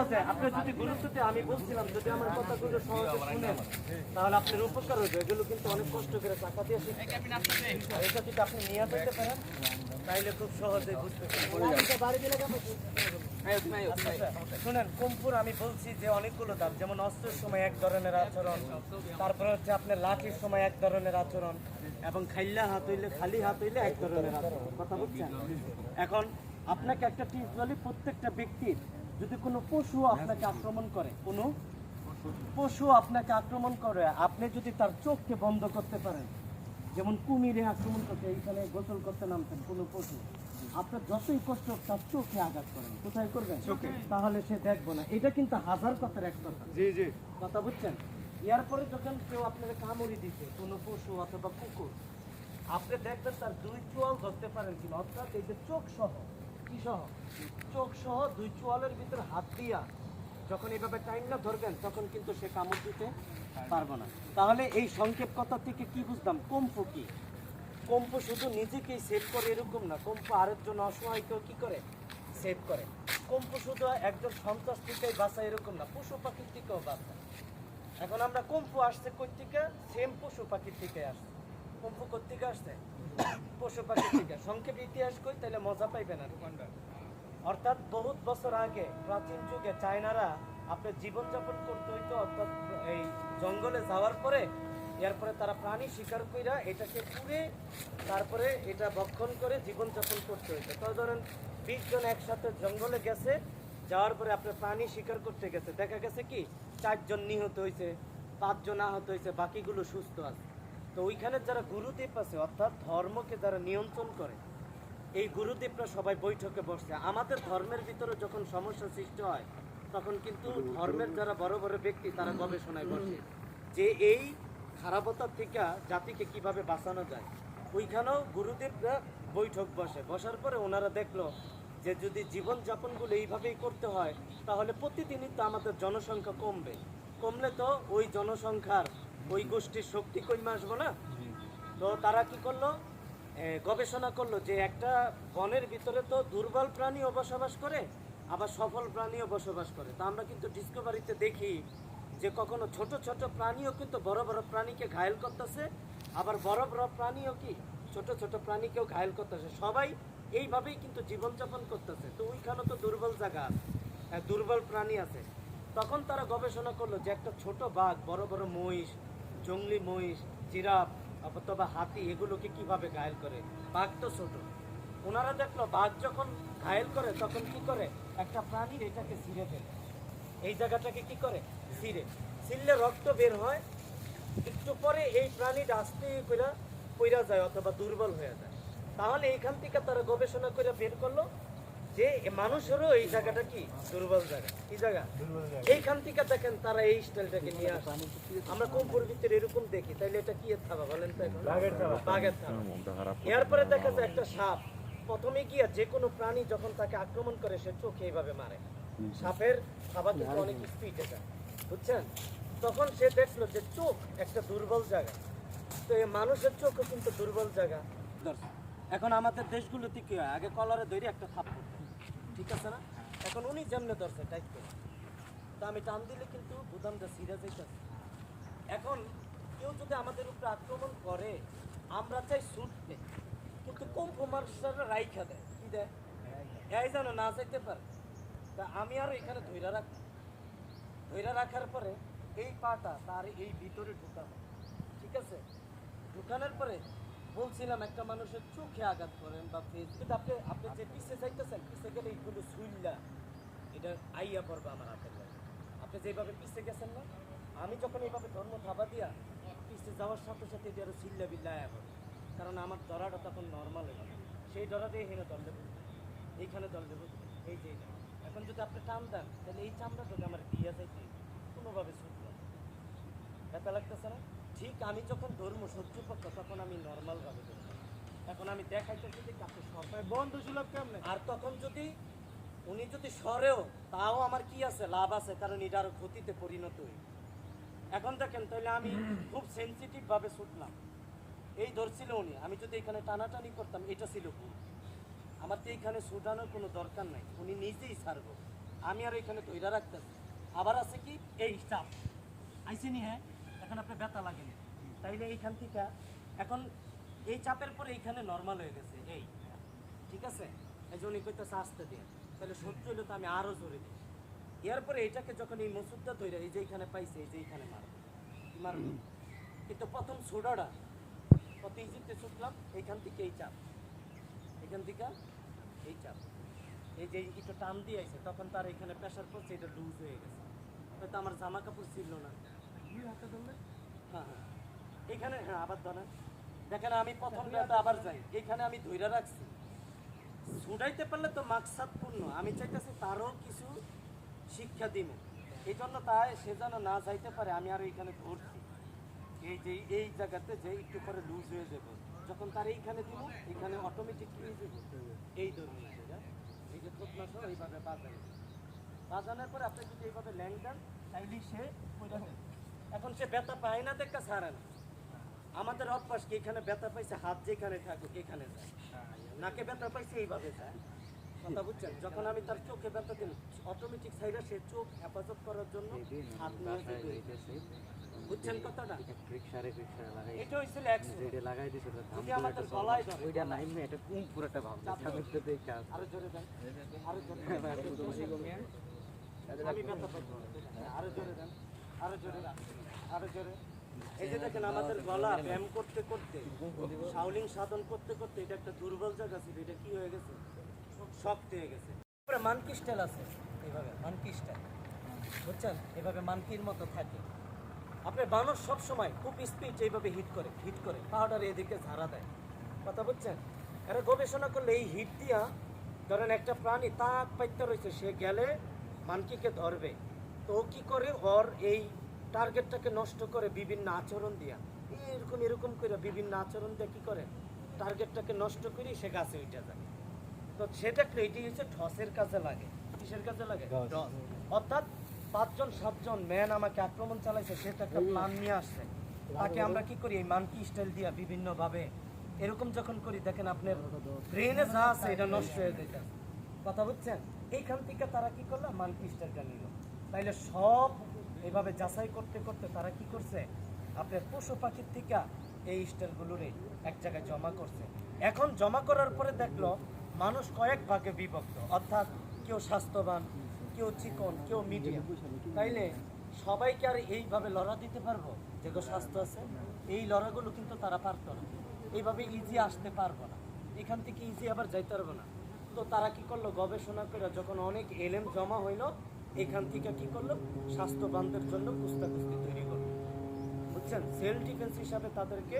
সহজে আপনি যদি গুরুত্বতে আমি বলছিলাম যদি আমার কথাগুলো সহজে শুনেন তাহলে আপনার উপকার হবে। এগুলো কিন্তু অনেক কষ্ট করে টাকা দিয়ে শিখতে। আর এটা যদি আপনি নিয়ে যেতে পারেন তাইলে খুব সহজেই বুঝতে পারবেন। শুনেন, কুম্ফুর আমি বলছি যে অনেকগুলো ধাপ, যেমন অস্ত্রের সময় এক ধরনের আচরণ, তারপরে হচ্ছে আপনার লাঠির সময় এক ধরনের আচরণ, এবং খাইলা হাত হইলে খালি হাত হইলে এক ধরনের আচরণ। কথা বুঝছেন? এখন আপনাকে একটা টিপস বলি, প্রত্যেকটা ব্যক্তির যদি কোনো পশু আপনাকে আক্রমণ করে, কোনো পশু আপনাকে আক্রমণ করে, আপনি যদি তার চোখকে বন্ধ করতে পারেন, যেমন কুমিরে আক্রমণ করতে এইখানে গোসল করতে নামতেন কোনো পশু, আপনার যতই কষ্ট হোক তার চোখে আঘাত করেন, কোথায় করবেন? চোখে। তাহলে সে দেখবো না। এটা কিন্তু হাজার কথার এক কথা। জি জি, কথা বুঝছেন? এরপরে যখন কেউ আপনার কামড়ি দিচ্ছে কোনো পশু অথবা কুকুর, আপনি দেখবেন তার দুই চোয়াল ধরতে পারেন কিনা, অর্থাৎ এই যে চোখ সহ, কি সহ? চোখ সহ দুই চোয়ালের ভিতরে হাত দিয়া যখন এইভাবে টাইম না ধরবেন তখন কিন্তু সে কামড় দিতে পারবো না। তাহলে এই সংক্ষেপ কথা থেকে কি বুঝলাম? কম্প কি? কম্প শুধু নিজেকেই সেভ করে এরকম না, কম্প আরেকজন অসহায়কেও কি করে? সেভ করে। কম্প শুধু একজন সন্ত্রাস থেকেই বাঁচায় এরকম না, পশু পাখির থেকেও বাঁচায়। এখন আমরা কম্প আসছে কই থেকে? সেম পশু পাখির থেকে আসছে। কম্প কোত্থেকে আসছে? পশু পাখির থেকে। সংক্ষেপ ইতিহাস কই, তাহলে মজা পাইবেন আর। অর্থাৎ বহুত বছর আগে প্রাচীন যুগে চায়নারা আপনার জীবনযাপন করতে হইতো, অর্থাৎ এই জঙ্গলে যাওয়ার পরে এরপরে তারা প্রাণী শিকার কইরা এটাকে পুড়ে তারপরে এটা ভক্ষণ করে জীবনযাপন করতে হইতো। তো ধরেন 20 জন একসাথে জঙ্গলে গেছে, যাওয়ার পরে আপনার প্রাণী শিকার করতে গেছে, দেখা গেছে কি 4 জন নিহত হয়েছে, 5 জন আহত হয়েছে, বাকিগুলো সুস্থ আছে। তো ওইখানে যারা গুরুদেব আছে, অর্থাৎ ধর্মকে যারা নিয়ন্ত্রণ করে, এই গুরুদেবরা সবাই বৈঠকে বসছে। আমাদের ধর্মের ভিতরে যখন সমস্যা সৃষ্টি হয় তখন কিন্তু ধর্মের যারা বড় বড় ব্যক্তি তারা গবেষণায় বসে যে এই খারাপতার থেকে জাতিকে কিভাবে বাঁচানো যায়। ওইখানেও গুরুদেবরা বৈঠক বসে, বসার পরে ওনারা দেখলো যে যদি জীবনযাপনগুলো এইভাবেই করতে হয় তাহলে প্রতিদিনই তো আমাদের জনসংখ্যা কমবে, কমলে তো ওই জনসংখ্যার ওই গোষ্ঠীর শক্তি কমে আসবো না। তো তারা কি করলো? গবেষণা করলো যে একটা বনের ভিতরে তো দুর্বল প্রাণীও বসবাস করে, আবার সফল প্রাণীও বসবাস করে। তো আমরা কিন্তু ডিসকভারিতে দেখি যে কখনো ছোট ছোট প্রাণীও কিন্তু বড় বড় প্রাণীকে ঘায়েল করতেছে, আবার বড় বড় প্রাণীও কি ছোট ছোট প্রাণীকেও ঘায়েল করতেছে। সবাই এইভাবেই কিন্তু জীবনযাপন করতেছে। তো ওইখানে তো দুর্বল জায়গা আছে, দুর্বল প্রাণী আছে। তখন তারা গবেষণা করলো যে একটা ছোট বাঘ বড় বড় মহিষ, জংলি মহিষ, জিরাফ অথবা হাতি এগুলোকে কিভাবে ঘায়েল করে। বাঘ তো ছোট। ওনারা দেখলো বাঘ যখন ঘায়েল করে তখন কি করে, একটা প্রাণীর এটাকে ছিঁড়ে ফেলে, এই জায়গাটাকে কি করে ছিঁড়লে রক্ত বের হয়, একটু পরে এই প্রাণীটা আস্তে করে পইরা যায় অথবা দুর্বল হয়ে যায়। তাহলে এইখান থেকে তারা গবেষণা করে বের করলো যে মানুষেরও এই জায়গাটা কি দুর্বল জায়গা। কি জায়গা? এইখান থেকে দেখেন তারা এই স্টাইলটাকে নিয়ে আসে। আমরা কম্পুর ভিতরে এরকম দেখি, তাইলে এটা কি থাবা বলেন তো? এখন বাঘের থাবা। এরপরে দেখা যায় একটা সাপ, প্রথমে গিয়ে যে কোনো প্রাণী যখন তাকে আক্রমণ করে সে চোখে এইভাবে মারে। সাপের থাবা কিন্তু অনেক স্পিডে যায়, বুঝছেন? তখন সে দেখলো যে চোখ একটা দুর্বল জায়গা, তো এই মানুষের চোখও কিন্তু দুর্বল জায়গা। এখন আমাদের দেশগুলোতে কি হয়, আগে কলারে ধরে একটা থাপ করতো, ঠিক আছে না? এখন উনি যেমনে ধরছে টাইট করে, তা আমি টান দিলে কিন্তু বুদামটা সিরিয়াস হইতেছে। এখন কেউ যদি আমাদের উপরে আক্রমণ করে আমরা চাই ছুটতে, কিন্তু কম্প মার্শালরা রাইখা দেয়। কি দেয়? এই জানো না যাইতে পারে। তা আমি আর এখানে ধৈরা রাখার পরে এই পাটা তার এই ভিতরে ঢুকানো, ঠিক আছে? ঢুকানোর পরে বলছিলাম একটা মানুষের চোখে আঘাত করেন বা ফেস, কিন্তু আপনি যে পিছিয়ে যাইতেছেন, পিছিয়ে গেলে এইগুলো সুইল্লা এটা আইয়া পড়বে আমার হাতের লাগে। আপনি যেভাবে পিছিয়ে গেছেন না, আমি যখন এইভাবে ধর্ম থাবা দিয়া পিছিয়ে যাওয়ার সাথে সাথে এটা আরো সিল্লা বিল্লা আয়া পড়বে, কারণ আমার ধরাটা তখন নর্মাল হয়ে যাবে। সেই ধরাতে এখানে দল দেবো, এইখানে দল দেবো, এই যে এইটা। এখন যদি আপনি টান দেন তাহলে এই চামড়া যদি আমার দিয়া যাইতে কোনোভাবে ছুটবে না, ব্যথা লাগতেছে না? ঠিক আমি যখন ধর্ম শত্রুপক্ষ তখন আমি নর্মালভাবে ধরবো। এখন আমি দেখাইতেছি যে আপনি সবাই বন্ধু সুলভ কেমনে, আর তখন যদি উনি যদি সরেও তাও আমার কি আছে, লাভ আছে, কারণ এটা আরো ক্ষতিতে পরিণত হই। এখন দেখেন তাহলে আমি খুব সেন্সিটিভ ভাবে ছুটলাম, এই ধরছিল উনি, আমি যদি এখানে টানাটানি করতাম এটা ছিল ভুল। আমার তো এইখানে ছুটানোর কোনো দরকার নাই, উনি নিজেই ছাড়বো। আমি আর এখানে ধইরা রাখতেছি। আবার আছে কি এই চাপ আইসিনি, হ্যাঁ এখন আপনার ব্যথা লাগেনি, তাইলে এইখান থেকে এখন এই চাপের পরে এইখানে নর্মাল হয়ে গেছে এই, ঠিক আছে? এই যে উনি কইতেছে আসতে দিয়ে, তাহলে সহ্য হইলে তো আমি আরও জোরে দিই। এরপরে এইটাকে যখন এই মসুদটা ধরে এই যে এইখানে পাইছে, এই যে এইখানে মারব, কিন্তু প্রথম ছোড়াটা কত ইজিতে ছুটলাম, এইখান থেকে এই চাপ, এখান থেকে এই চাপ, এই যে একটু টান দিয়ে আইছে, তখন তার এখানে প্রেশার পড়ছে, এটা লুজ হয়ে গেছে। হয়তো আমার জামা কাপড় ছিল না, হাতে ধরলে হ্যাঁ হ্যাঁ এইখানে, হ্যাঁ আবার ধরেন, দেখেন আমি প্রথম ব্যথা আবার যাই, এইখানে আমি ধইরা রাখছি। ছুটাইতে পারলে তো মাকসাদ পূর্ণ, আমি চাইতেছি তারও কিছু শিক্ষা দিব, এই জন্য তাই সে যেন না যাইতে পারে। আমি আর এইখানে ধরছি, এই যে এই জায়গাতে যে একটু পরে লুজ হয়ে যাবে, যখন তার এইখানে দিব এইখানে অটোমেটিক হয়ে যাবে এই ধরনের জায়গা, এই যে থোতনা সহ এইভাবে বাজানোর পরে আপনি যদি এইভাবে ল্যাং দেন তাইলেই সে পড়ে যাবে। এখন সে ব্যথা পায় না দেখা ছাড়ে না। আমাদের অভ্যাস কি, এখানে ব্যথা পাইছে হাত যেখানে থাকুক এখানে যায়, নাকে ব্যথা পাইছে এইভাবে যায়, কথা বুঝছেন? যখন আমি তার চোখে ব্যথা দিন অটোমেটিক সাইডে সে চোখ হেফাজত করার জন্য হাত নিয়ে যাবে, বুঝছেন কথাটা? এটা হইছিল যদি আমাদের গলায় ধরে, ওইটা নাই মে এটা কোন পুরোটা ভাব সামনে দেখে আরো জোরে দেন, আরো জোরে আমি ব্যথা পাবো, আরো জোরে দেন, আরো জোরে, আরো জোরে। এই যে দেখেন আমাদের গলা ব্যায়াম করতে করতে, শাওলিং সাধন করতে করতে এটা একটা দুর্বল জায়গা ছিল, এটা কি হয়ে গেছে, শক্ত হয়ে গেছে। তারপরে মানকি স্টাইল আছে, এইভাবে মানকি স্টাইল, বুঝছেন? এভাবে মানকির মতো থাকে। আপনার বানর সব সময় খুব স্পিড এইভাবে হিট করে পাউডার এদিকে ঝাড়া দেয়, কথা বুঝছেন? এরা গবেষণা করলে এই হিট দিয়া ধরেন একটা প্রাণী তাক পাইতে রয়েছে, সে গেলে মানকিকে ধরবে, তো ও কী করে, ওর এই টার্গেটটাকে নষ্ট করে বিভিন্ন আচরণ দিয়া, এরকম করে বিভিন্ন আচরণ দিয়ে কী করে টার্গেটটাকে নষ্ট করে সে গাছে উঠে যায়। তো সেটা এটি হচ্ছে ঠসের কাজে লাগে। কিসের কাজে লাগে? টস। অর্থাৎ 5-7জন ম্যান আমাকে আক্রমণ চালাইছে, সেটা একটা প্ল্যান নিয়ে আসছে, তাকে আমরা কি করি এই মানকি স্টাইল দিয়া বিভিন্নভাবে এরকম যখন করি, দেখেন আপনার ব্রেনে যা আছে এটা নষ্ট হয়ে যেতে, কথা বুঝছেন? এইখান থেকে তারা কি করলো, মানকি স্টাইলটা নিল। তাইলে সব এইভাবে যাচাই করতে করতে তারা কি করছে, আপনার পশু পাখির থেকে এই স্টাইলগুলোরে এক জায়গায় জমা করছে। এখন জমা করার পরে দেখলো মানুষ কয়েক ভাগে বিভক্ত, অর্থাৎ কেউ স্বাস্থ্যবান, কেউ চিকন, কেউ মিডিয়াম। তাইলে সবাইকে আর এইভাবে লড়া দিতে পারবো? যেগুলো স্বাস্থ্য আছে এই লড়াগুলো কিন্তু তারা পারতো না, এইভাবে ইজি আসতে পারবো না, এখান থেকে ইজি আবার যাইতে পারবো না। তো তারা কি করলো, গবেষণা করে যখন অনেক এলএম জমা হইলো, এখান থেকে কি করলো, স্বাস্থ্যবানদের জন্য কুস্তাকুস্তি তৈরি করলো, বুঝছেন? সেলফ ডিফেন্স হিসাবে তাদেরকে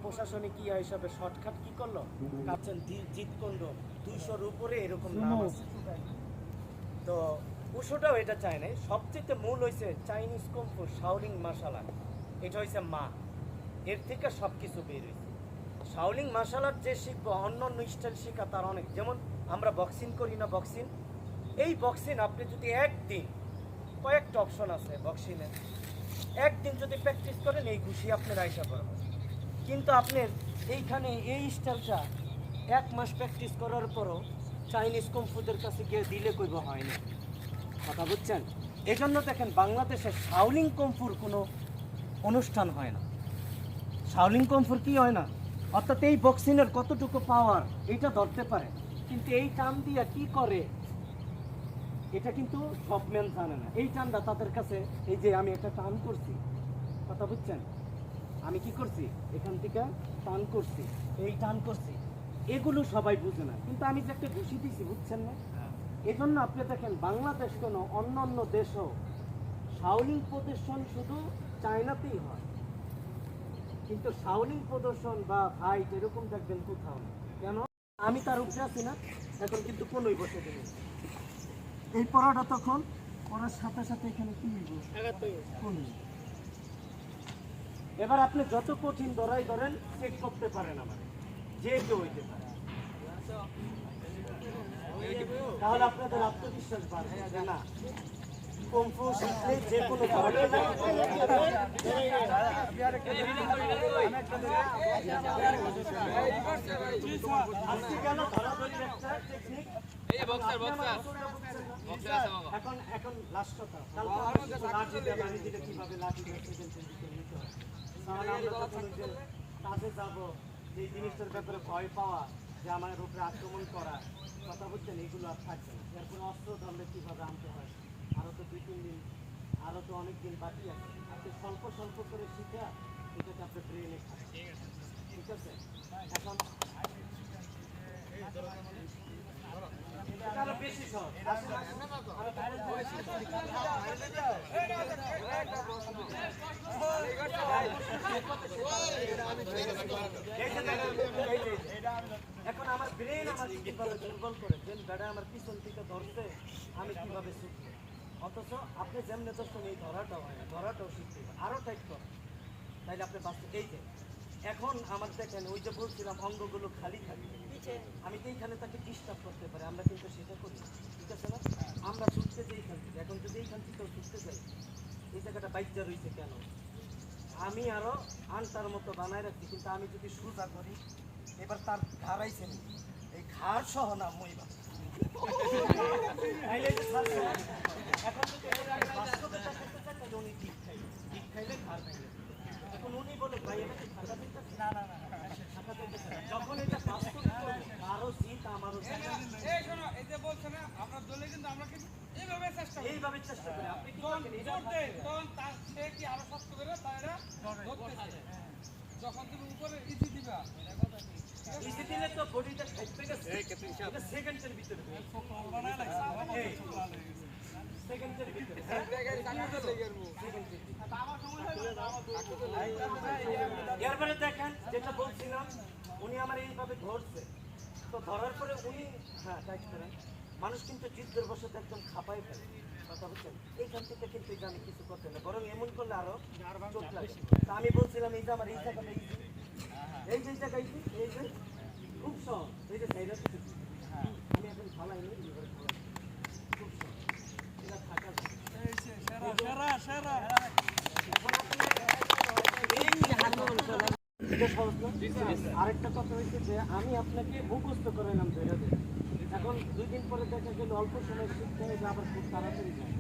প্রশাসনিক ইয়া হিসাবে শর্টকাট কি করলো, কাচ্ছেন জিতকুণ্ড 200-র উপরে এরকম নাম আছে। তো উশোটাও এটা চায় নাই, সবচেয়ে মূল হয়েছে চাইনিজ কুম্ফু শাওলিং মার্শাল আর্ট, এটা হয়েছে মা, এর থেকে সব কিছু বের হয়েছে। শাওলিং মার্শাল আর্ট যে শিখবো, অন্য অন্য স্টাইল শেখা তার অনেক, যেমন আমরা বক্সিং করি না, বক্সিং, এই বক্সিং আপনি যদি একদিন, কয়েকটা অপশন আছে বক্সিংয়ে, একদিন যদি প্র্যাকটিস করেন এই ঘুষি আপনার আইসা পড়বে, কিন্তু আপনার এইখানে এই স্টাইলটা 1 মাস প্র্যাকটিস করার পরও চাইনিজ কুম্ফুদের কাছে গিয়ে দিলে কইব হয় না, কথা বুঝছেন? এই জন্য দেখেন বাংলাদেশে শাওলিং কুম্ফুর কোনো অনুষ্ঠান হয় না, শাওলিং কুম্ফুর কি হয় না, অর্থাৎ এই বক্সিংয়ের কতটুকু পাওয়ার এইটা ধরতে পারে, কিন্তু এই টান দিয়া কি করে এটা কিন্তু সব ম্যান জানে না। এই টানটা তাদের কাছে, এই যে আমি একটা টান করছি, কথা বুঝছেন, আমি কি করছি, এখান থেকে টান করছি, এই টান করছি, এগুলো সবাই বুঝে না, কিন্তু আমি যে একটা ঘুষি দিছি, বুঝছেন না? এই জন্য আপনি দেখেন বাংলাদেশ কোনো অন্য অন্য দেশও শাওলিং প্রদর্শন শুধু চায়নাতেই হয়, কিন্তু শাওলিং প্রদর্শন বা ফাইট এরকম দেখবেন কোথাও না। কেন? আমি তার উপরে আছি না, এখন কিন্তু কোনোই বসে দেবে, এই পড়াটা তখন পড়ার সাথে সাথে এখানে কি কোন, এবার আপনি যত কঠিন ধরেন চেক করতে পারেন, আমার যে কেউ হইতে পারে, তাহলে আপনাদের আত্মবিশ্বাস বাড়বে যে না কুম্ফু শিখলে যে কোনো ধরনের আজকে কেন ধরাধরির একটা টেকনিক এখন এখন লাস্ট কথা লাঠি দিয়ে বাড়ি দিলে কিভাবে লাঠি দিয়ে সেকেন্ডের ভিতরে নিতে হয় তাহলে আমরা যখন ওই যে কাজে যাবো যে জিনিসটার ব্যাপারে ভয় পাওয়া যে আমার উপরে আক্রমণ করা কথা বলছেন এগুলো আর থাকবে না এরপরে অস্ত্র ধরলে কিভাবে আনতে হয় আরো তো 2-3 দিন আরো তো অনেক দিন বাকি আছে আপনি স্বল্প স্বল্প করে শিখে এটাকে আপনি ব্রেনে ঠিক আছে এখন এটা আরো বেশি সহজ এখন আমার ব্রেন আমার কিভাবে দুর্বল করে যে গাড়া আমার পিছন থেকে ধরছে আমি কিভাবে শিখবো অথচ আপনি যেমনি ধরছেন এই ধরাটাও হয় না ধরাটাও শিখতে হবে আরো টাইট করে তাইলে আপনি বাস্তব এই যে এখন আমার দেখেন ওই যে বলছিলাম অঙ্গগুলো খালি থাকে আমি তো এইখানে তাকে ডিস্টার্ব করতে পারি আমরা কিন্তু সেটা করি ঠিক আছে না আমরা ছুটতে যাই এখান থেকে এখন যদি এইখান থেকেও ছুটতে যাই এই জায়গাটা বাইকটা রয়েছে কেন আমি আরো আনটার মতো বানায় রাখছি কিন্তু আমি যদি সোজা করি এবার তার ঘাড়াইছে এই ঘাড় সহ না মইবা এখন যদি বাস্তবে দেখাতে চাই তাহলে উনি ঠিক খাইলে ঠিক খাইলে ঘাড় খাইলে এখন উনি বলে ভাই এটা কি ঠান্ডা দিতেছে না না না যখন এটা বাস্তব আরো শীত আমারও এই যে বলছে না আপনার দলে কিন্তু আমরা কিন্তু এইভাবে চেষ্টা করি আপনি কি তখন করবেন জোর দেয়, তখন সে কি আরো শক্ত করে তারা ধরতেছে। যখন তুমি উপরে ইজি দিবা ইজি দিলে তো বডিটা খাইতে গেছে এটা সেকেন্ডের ভিতরে সেকেন্ডের ভিতরে এরপরে দেখেন যেটা বলছিলাম উনি আমার এইভাবে ধরছে তো ধরার পরে উনি হ্যাঁ টাইট করেন মানুষ কিন্তু যুদ্ধের বসতে একদম খাপাই ফেলে কথা বলছেন এইখান থেকে কিন্তু এটা আমি কিছু করতে না বরং এমন করলে আরো চোট লাগে তা আমি বলছিলাম এই যে আমার এই জায়গাটা এই যে জায়গা এই যে খুব সহজ এই যে সাইডা আমি এখন ফালাইনি খুব সহজ এটা থাকা আরেকটা কথা হয়েছে যে আমি আপনাকে মুখস্থ করাইলাম ধরে দেয় এখন 2 দিন পরে দেখা গেল অল্প সময় শিখতে হবে আবার খুব তাড়াতাড়ি যায়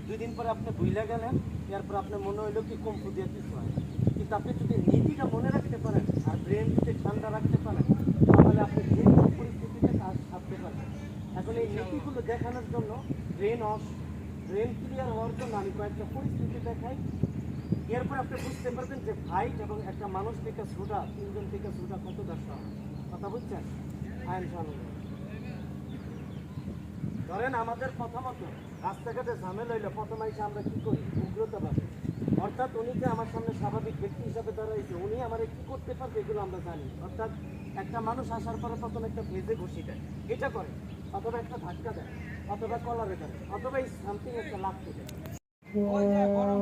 2 দিন পরে আপনি ভুলে গেলেন এরপর আপনার মনে হইলো কি কম্পু দিয়ে কিছু হয় কিন্তু আপনি যদি নীতিটা মনে রাখতে পারেন আর ব্রেন যদি ঠান্ডা রাখতে পারেন তাহলে আপনি যে কোনো পরিস্থিতিতে কাজ ছাড়তে পারবেন এখন এই নীতিগুলো দেখানোর জন্য ব্রেন ক্লিয়ার হওয়ার জন্য আমি কয়েকটা পরিস্থিতি দেখাই এরপর আপনি বুঝতে পারবেন যে ফাইট এবং একটা মানুষ থেকে ছুটা 3 জন থেকে ছুটা কতটা সহজ কথা বুঝছেন আইন শানুন ধরেন আমাদের প্রথমত রাস্তাঘাটে ঝামেলা হইলে প্রথমে এসে আমরা কি করি উগ্রতা পাবো অর্থাৎ উনি যে আমার সামনে স্বাভাবিক ব্যক্তি হিসাবে দাঁড়াইছে উনি আমার কি করতে পারবে এগুলো আমরা জানি অর্থাৎ একটা মানুষ আসার পরে প্রথমে একটা ভেজে ঘষি দেয় এটা করে অথবা একটা ধাক্কা দেয় অথবা কলারে দেয় অথবা এই সামথিং একটা লাফ দেয় ওই যে বড়